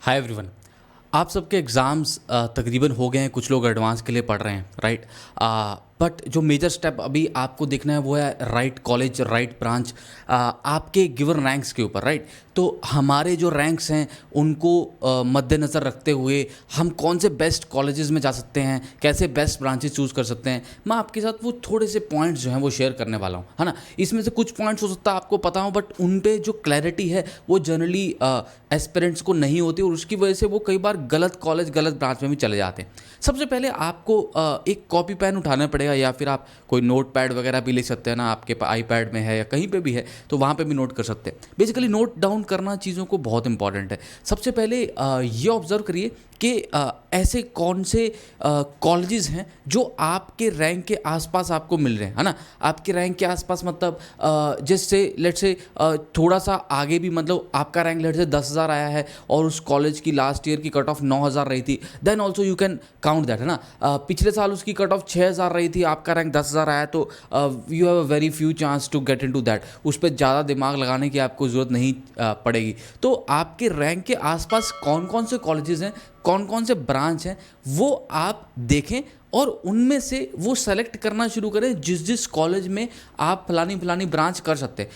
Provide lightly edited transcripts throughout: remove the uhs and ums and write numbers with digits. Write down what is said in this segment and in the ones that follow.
Hi everyone. आप सबके exams तकरीबन हो गए हैं, कुछ लोग एडवांस के लिए पढ़ रहे हैं, राइट। बट जो मेजर स्टेप अभी आपको देखना है वो है राइट कॉलेज, राइट ब्रांच, आपके गिवन रैंक्स के ऊपर, राइट। तो हमारे जो रैंक्स हैं उनको मद्देनज़र रखते हुए हम कौन से बेस्ट कॉलेजेस में जा सकते हैं, कैसे बेस्ट ब्रांचेस चूज़ कर सकते हैं, मैं आपके साथ वो थोड़े से पॉइंट्स जो हैं वो शेयर करने वाला हूँ, है ना। इसमें से कुछ पॉइंट्स हो सकता है आपको पता हो, बट उन पे जो क्लैरिटी है वो जनरली एस्पिरेंट्स को नहीं होती और उसकी वजह से वो कई बार गलत कॉलेज, गलत ब्रांच में भी चले जाते हैं। सबसे पहले आपको एक कॉपी पेन उठाना पड़ेगा, या फिर आप कोई नोट पैड वगैरह भी ले सकते हैं ना, आपके आईपैड में है या कहीं पे भी है तो वहाँ पे भी नोट कर सकते हैं। बेसिकली नोट डाउन करना चीज़ों को बहुत इंपॉर्टेंट है। सबसे पहले ये ऑब्जर्व करिए कि ऐसे कौन से कॉलेजेस हैं जो आपके रैंक के आसपास आपको मिल रहे हैं, है ना। आपके रैंक के आसपास मतलब जैसे लेट्स से थोड़ा सा आगे भी, मतलब आपका रैंक लेट्स से 10,000 आया है और उस कॉलेज की लास्ट ईयर की कट ऑफ 9,000 रही थी, then also you can count that, है ना। पिछले साल उसकी कट ऑफ 6,000 रही थी, आपका रैंक 10,000 आया, तो you have a very few chance to get into that. उस पर ज़्यादा दिमाग लगाने की आपको ज़रूरत नहीं पड़ेगी। तो आपके रैंक के आसपास कौन कौन से कॉलेजेस हैं, कौन कौन से ब्रांच हैं, वो आप देखें और उनमें से वो सेलेक्ट करना शुरू करें जिस जिस कॉलेज में आप फलानी फलानी ब्रांच कर सकते हैं।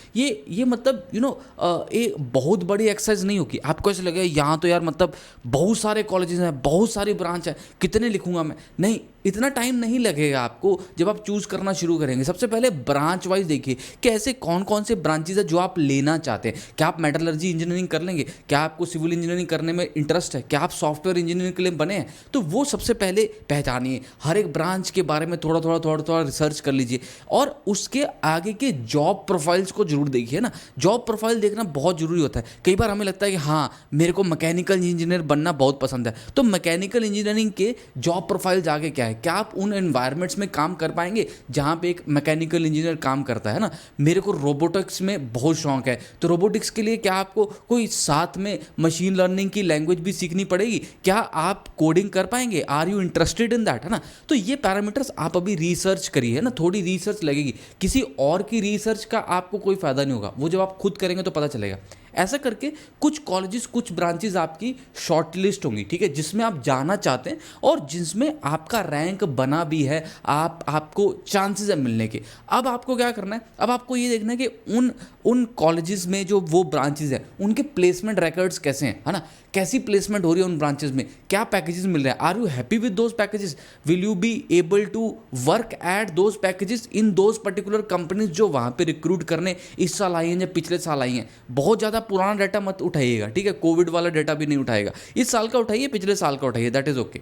ये मतलब ये बहुत बड़ी एक्सरसाइज नहीं होगी। आपको ऐसे लगेगा यहाँ तो यार मतलब बहुत सारे कॉलेजेस हैं, बहुत सारी ब्रांच है, कितने लिखूंगा मैं। नहीं, इतना टाइम नहीं लगेगा आपको जब आप चूज़ करना शुरू करेंगे। सबसे पहले ब्रांच वाइज देखिए कि ऐसे कौन कौन से ब्रांचेज है जो आप लेना चाहते हैं। क्या आप मेटलर्जी इंजीनियरिंग कर लेंगे, क्या आपको सिविल इंजीनियरिंग करने में इंटरेस्ट है, क्या आप सॉफ्टवेयर इंजीनियरिंग के लिए बने हैं, तो वो सबसे पहले पहचानिए। हर एक ब्रांच के बारे में थोड़ा रिसर्च कर लीजिए और उसके आगे के जॉब प्रोफाइल्स को जरूर देखिए ना। जॉब प्रोफाइल देखना बहुत जरूरी होता है। कई बार हमें लगता है कि हाँ मेरे को मैकेनिकल इंजीनियर बनना बहुत पसंद है, तो मैकेनिकल इंजीनियरिंग के जॉब प्रोफाइल्स आगे क्या है, क्या आप उन एनवायरनमेंट्स में काम कर पाएंगे जहां पे एक मैकेनिकल इंजीनियर काम करता है ना। मेरे को रोबोटिक्स में बहुत शौक है, तो रोबोटिक्स के लिए क्या आपको कोई साथ में मशीन लर्निंग की लैंग्वेज भी सीखनी पड़ेगी, क्या आप कोडिंग कर पाएंगे, are you interested in that, है ना। तो ये पैरामीटर्स आप अभी रिसर्च करिए ना, थोड़ी रिसर्च लगेगी। किसी और की रिसर्च का आपको कोई फायदा नहीं होगा, वो जब आप खुद करेंगे तो पता चलेगा। ऐसा करके कुछ कॉलेजेस, कुछ ब्रांचेस आपकी शॉर्ट लिस्ट होंगी, ठीक है, जिसमें आप जाना चाहते हैं और जिसमें आपका रैंक बना भी है, आपको चांसेस है मिलने के। अब आपको क्या करना है, अब आपको ये देखना है कि उन उन कॉलेजेस में जो वो ब्रांचेस हैं उनके प्लेसमेंट रिकॉर्ड्स कैसे हैं, है ना। कैसी प्लेसमेंट हो रही है उन ब्रांचेस में, क्या पैकेजेस मिल रहे हैं, are you happy with those packages, will you be able to work at those packages in those particular companies जो वहाँ पे रिक्रूट करने इस साल आई हैं या पिछले साल आई हैं। बहुत ज़्यादा पुराना डाटा मत उठाइएगा, ठीक है, कोविड वाला डाटा भी नहीं उठाएगा, इस साल का उठाइए, पिछले साल का उठाइए, दैट इज़ ओके।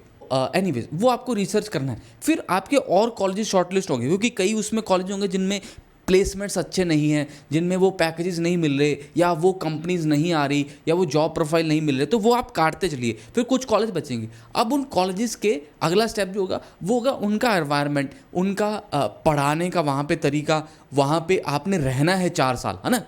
एनीवेज वो आपको रिसर्च करना है। फिर आपके और कॉलेजेस शॉर्टलिस्ट होंगे, क्योंकि कई उसमें कॉलेज होंगे जिनमें प्लेसमेंट्स अच्छे नहीं हैं, जिनमें वो पैकेजेस नहीं मिल रहे, या वो कंपनीज नहीं आ रही, या वो जॉब प्रोफाइल नहीं मिल रहे, तो वो आप काटते चलिए। फिर कुछ कॉलेज बचेंगे। अब उन कॉलेजेस के अगला स्टेप जो होगा वो होगा उनका एनवायरनमेंट, उनका पढ़ाने का वहाँ पे तरीका, वहाँ पे आपने रहना है 4 साल, है ना।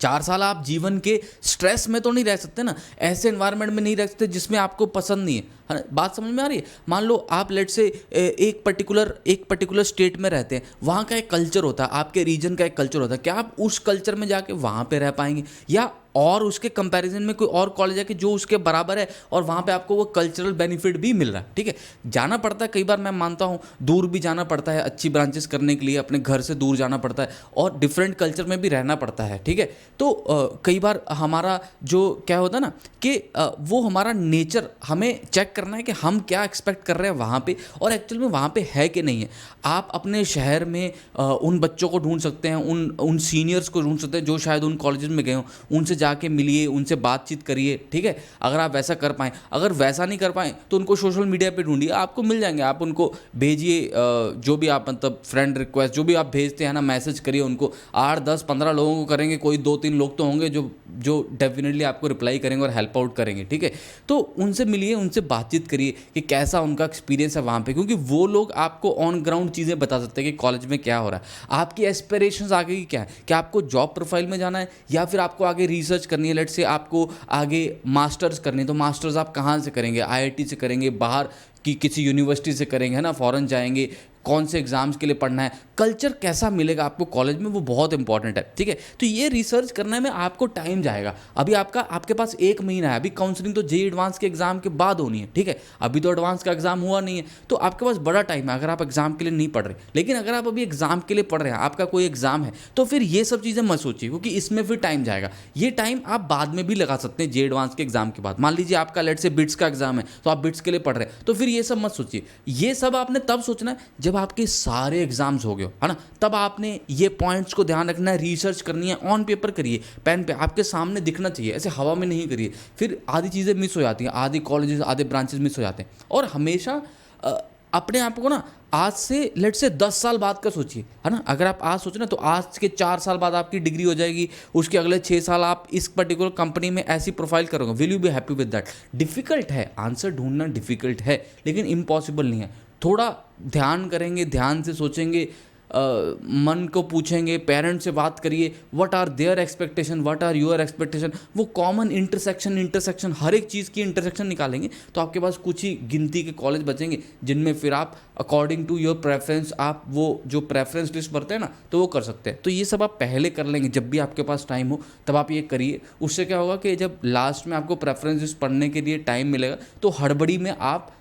4 साल आप जीवन के स्ट्रेस में तो नहीं रह सकते ना, ऐसे एनवायरनमेंट में नहीं रह सकते जिसमें आपको पसंद नहीं है ना। बात समझ में आ रही है। मान लो आप लेट से एक पर्टिकुलर स्टेट में रहते हैं, वहाँ का एक कल्चर होता है, आपके रीजन का एक कल्चर होता है, क्या आप उस कल्चर में जाके वहाँ पे रह पाएंगे, या और उसके कंपैरिजन में कोई और कॉलेज है कि जो उसके बराबर है और वहाँ पे आपको वो कल्चरल बेनिफिट भी मिल रहा है, ठीक है। जाना पड़ता है कई बार, मैं मानता हूँ दूर भी जाना पड़ता है अच्छी ब्रांचेस करने के लिए, अपने घर से दूर जाना पड़ता है और डिफरेंट कल्चर में भी रहना पड़ता है, ठीक है। तो कई बार हमारा जो क्या होता है ना कि वो हमारा नेचर हमें चेक करना है कि हम क्या एक्सपेक्ट कर रहे हैं वहाँ पे और एक्चुअल में वहाँ पे है कि नहीं है। आप अपने शहर में उन बच्चों को ढूंढ सकते हैं, उन सीनियर्स को ढूंढ सकते हैं जो शायद उन कॉलेजेस में गए हों, उनसे जाके मिलिए, उनसे बातचीत करिए, ठीक है। अगर आप वैसा कर पाएँ, अगर वैसा नहीं कर पाएँ तो उनको सोशल मीडिया पे ढूंढिए, आपको मिल जाएंगे। आप उनको भेजिए, जो भी आप मतलब फ्रेंड रिक्वेस्ट जो भी आप भेजते हैं ना, मैसेज करिए उनको। 8 10 15 लोगों को करेंगे, कोई 2 3 लोग तो होंगे जो डेफिनेटली आपको रिप्लाई करेंगे और हेल्प आउट करेंगे, ठीक है। तो उनसे मिलिए, उनसे बातचीत करिए कि कैसा उनका एक्सपीरियंस है वहाँ पे, क्योंकि वो लोग आपको ऑन ग्राउंड चीज़ें बता सकते हैं कि कॉलेज में क्या हो रहा है। आपकी एस्पिरेशंस आगे की क्या है, क्या आपको जॉब प्रोफाइल में जाना है या फिर आपको आगे रिसर्च करनी है। लेट से आपको आगे मास्टर्स करनी है, तो मास्टर्स आप कहाँ से करेंगे, आईआईटी से करेंगे, बाहर कि किसी यूनिवर्सिटी से करेंगे, है ना, फ़ॉरेन जाएंगे, कौन से एग्ज़ाम्स के लिए पढ़ना है, कल्चर कैसा मिलेगा आपको कॉलेज में, वो बहुत इंपॉर्टेंट है, ठीक है। तो ये रिसर्च करने में आपको टाइम जाएगा। अभी आपके पास 1 महीना है, अभी काउंसलिंग तो जेईई एडवांस के एग्ज़ाम के बाद होनी है, ठीक है। अभी तो एडवांस का एग्ज़ाम हुआ नहीं है, तो आपके पास बड़ा टाइम है अगर आप एग्ज़ाम के लिए नहीं पढ़ रहे। लेकिन अगर आप अभी एग्ज़ाम के लिए पढ़ रहे हैं, आपका कोई एग्ज़ाम है, तो फिर ये सब चीज़ें मत सोचिए, क्योंकि इसमें फिर टाइम जाएगा। ये टाइम आप बाद में भी लगा सकते हैं जेईई एडवांस के एग्ज़ाम के बाद। मान लीजिए आपका लेट से बिट्स का एग्ज़ाम है, तो आप बिट्स के लिए पढ़ रहे हैं, तो फिर ये सब मत सोचिए। ये सब आपने तब सोचना है जब आपके सारे एग्जाम्स हो गए, है ना, तब आपने ये पॉइंट्स को ध्यान रखना है, रिसर्च करनी है, ऑन पेपर करिए, पेन पे आपके सामने दिखना चाहिए, ऐसे हवा में नहीं करिए। फिर आधी चीज़ें मिस हो जाती हैं, आधी कॉलेजेस, आधे ब्रांचेस मिस हो जाते हैं। और हमेशा अपने आप को ना आज से लेट से 10 साल बाद का सोचिए, है ना। अगर आप आज सोचें ना, तो आज के 4 साल बाद आपकी डिग्री हो जाएगी, उसके अगले 6 साल आप इस पर्टिकुलर कंपनी में ऐसी प्रोफाइल करोगे। Will you be happy with that? Difficult है, आंसर ढूंढना डिफिकल्ट है, लेकिन इम्पॉसिबल नहीं है। थोड़ा ध्यान करेंगे, ध्यान से सोचेंगे, मन को पूछेंगे, पेरेंट्स से बात करिए, what are their expectation, what are your expectation, वो कॉमन इंटरसेक्शन हर एक चीज़ की इंटरसेक्शन निकालेंगे, तो आपके पास कुछ ही गिनती के कॉलेज बचेंगे जिनमें फिर आप अकॉर्डिंग टू योर प्रेफरेंस, आप वो जो प्रेफरेंस लिस्ट भरते हैं ना, तो वो कर सकते हैं। तो ये सब आप पहले कर लेंगे, जब भी आपके पास टाइम हो तब आप ये करिए। उससे क्या होगा कि जब लास्ट में आपको प्रेफरेंस लिस्ट पढ़ने के लिए टाइम मिलेगा, तो हड़बड़ी में आप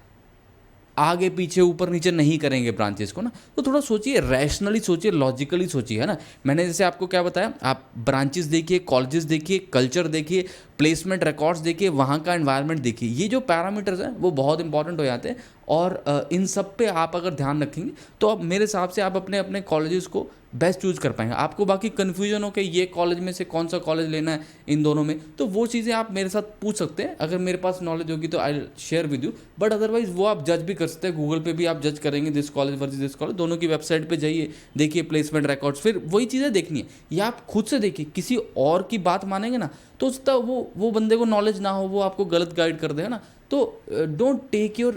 आगे पीछे ऊपर नीचे नहीं करेंगे ब्रांचेस को ना। तो थोड़ा सोचिए, रैशनली सोचिए, लॉजिकली सोचिए, है ना। मैंने जैसे आपको क्या बताया, आप ब्रांचेस देखिए, कॉलेजेस देखिए, कल्चर देखिए, प्लेसमेंट रिकॉर्ड्स देखिए, वहाँ का एनवायरनमेंट देखिए। ये जो पैरामीटर्स हैं वो बहुत इंपॉर्टेंट हो जाते हैं, और इन सब पे आप अगर ध्यान रखेंगे तो अब मेरे हिसाब से आप अपने अपने कॉलेजेस को बेस्ट चूज़ कर पाएंगे। आपको बाकी कन्फ्यूजन हो कि ये कॉलेज में से कौन सा कॉलेज लेना है इन दोनों में, तो वो चीज़ें आप मेरे साथ पूछ सकते हैं। अगर मेरे पास नॉलेज होगी तो I share with you, but otherwise वो आप जज भी कर सकते हैं। गूगल पे भी आप जज करेंगे, this college versus this college, दोनों की वेबसाइट पे जाइए, देखिए प्लेसमेंट रिकॉर्ड्स, फिर वही चीज़ें देखनी है। या आप खुद से देखिए, किसी और की बात मानेंगे ना तो उसका वो बंदे को नॉलेज ना हो, वो आपको गलत गाइड कर देगा ना। तो don't take your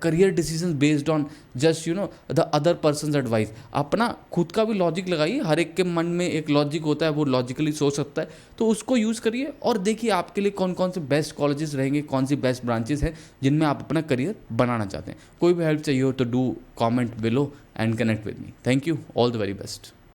career decision based on just the other persons advice. अपना खुद का भी लॉजिक लगाइए, हर एक के मन में एक लॉजिक होता है, वो लॉजिकली सोच सकता है, तो उसको यूज़ करिए और देखिए आपके लिए कौन कौन से बेस्ट कॉलेजेस रहेंगे, कौन सी बेस्ट ब्रांचेस हैं जिनमें आप अपना करियर बनाना चाहते हैं। कोई भी हेल्प चाहिए हो तो do comment below and connect with me. Thank you, all the very best.